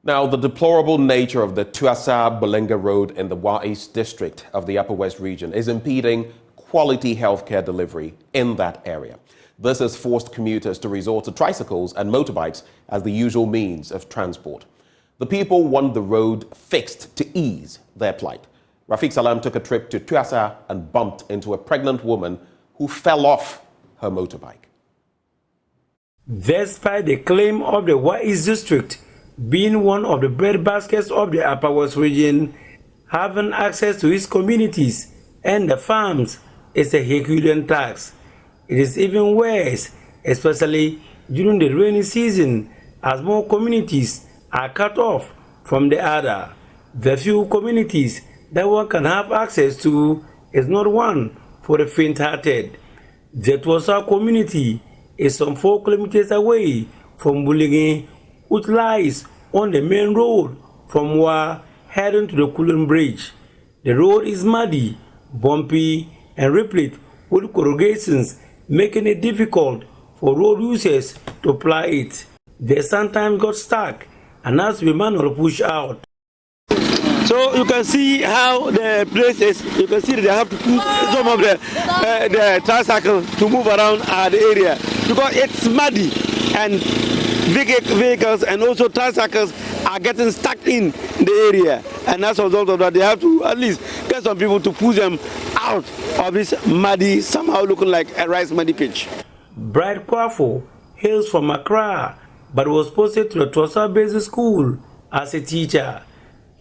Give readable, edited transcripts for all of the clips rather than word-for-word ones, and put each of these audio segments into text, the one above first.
Now, the deplorable nature of the Tuasaa-Bulenge Road in the Wa East district of the Upper West region is impeding quality healthcare delivery in that area. This has forced commuters to resort to tricycles and motorbikes as the usual means of transport. The people want the road fixed to ease their plight. Rafiq Salam took a trip to Tuasaa and bumped into a pregnant woman who fell off her motorbike. Despite the claim of the Wa East district being one of the breadbaskets of the Upper West region, having access to its communities and the farms is a Herculean task. It is even worse, especially during the rainy season, as more communities are cut off from the other. The few communities that one can have access to is not one for the faint-hearted. The Tuasaa community is some 4 kilometers away from Bulenge, which lies on the main road from Wa heading to the Kulun Bridge. The road is muddy, bumpy, and replete with corrugations, making it difficult for road users to ply it. They sometimes got stuck and has to be manually pushed out. So you can see how the place is. You can see that they have to put some of the tricycle to move around the area because it's muddy and vehicles and also tricycles are getting stuck in the area, and as a result of that, they have to at least get some people to push them out of this muddy, somehow looking like a rice muddy pitch. Bright Kwafo hails from Accra, but was posted to the Tuasaa Basic School as a teacher.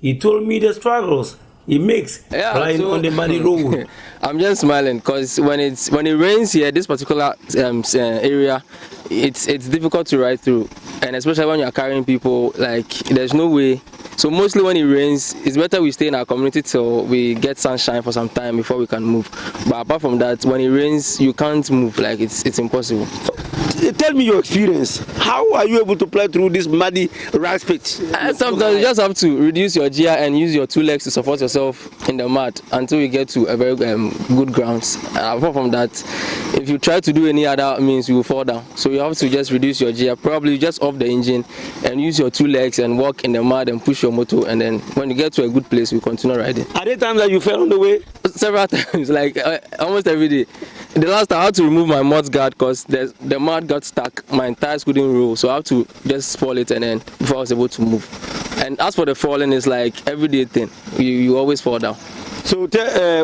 He told me the struggles he makes flying on the muddy road. I'm just smiling because when it rains here, this particular area, it's difficult to ride through, and especially when you're carrying people, like there's no way. So mostly when it rains, it's better we stay in our community till we get sunshine for some time before we can move. But apart from that, when it rains, you can't move. Like it's impossible. Tell me your experience. How are you able to play through this muddy rice pit? Sometimes you just have to reduce your gear and use your 2 legs to support yourself in the mud until you get to a very good grounds. Apart from that, if you try to do any other means, you will fall down. So you have to just reduce your gear, probably just off the engine and use your 2 legs and walk in the mud and push your motor. And then when you get to a good place, you continue riding. Are there times that you fell on the way? Several times, like almost every day. The last time I had to remove my mud guard because the mud got stuck, my tires couldn't roll, so I have to just spoil it and then before I was able to move. And as for the falling, it's like everyday thing. You always fall down. So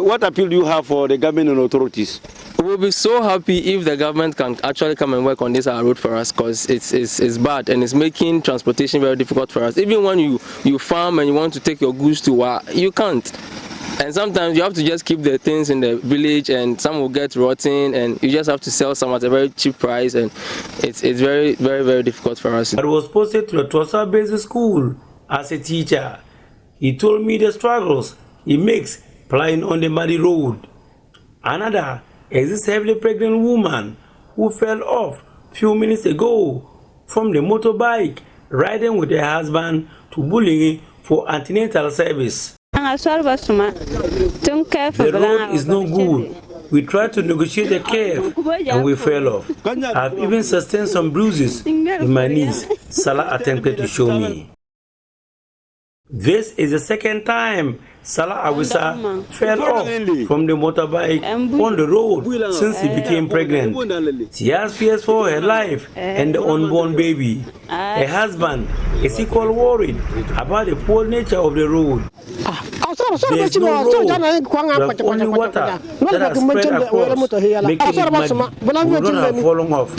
what appeal do you have for the government and authorities? We'll be so happy if the government can actually come and work on this road for us, because it's bad and it's making transportation very difficult for us. Even when you farm and you want to take your goods to work, you can't. And sometimes you have to just keep the things in the village and some will get rotten and you just have to sell some at a very cheap price, and it's very, very, very difficult for us. I was posted to the Tuasaa Basic School as a teacher. He told me the struggles he makes plying on the muddy road. Another is this heavily pregnant woman who fell off a few minutes ago from the motorbike riding with her husband to Bulenge for antenatal service. The road is no good. We tried to negotiate a curve and we fell off. I've even sustained some bruises in my knees, Salah attempted to show me. This is the second time Salah Awisa fell off from the motorbike on the road since he became pregnant. She has fears for her life and the unborn baby. Her husband is equally worried about the poor nature of the road. There's no road, there's only water that has spread across, making it muddy. We would not have fallen off.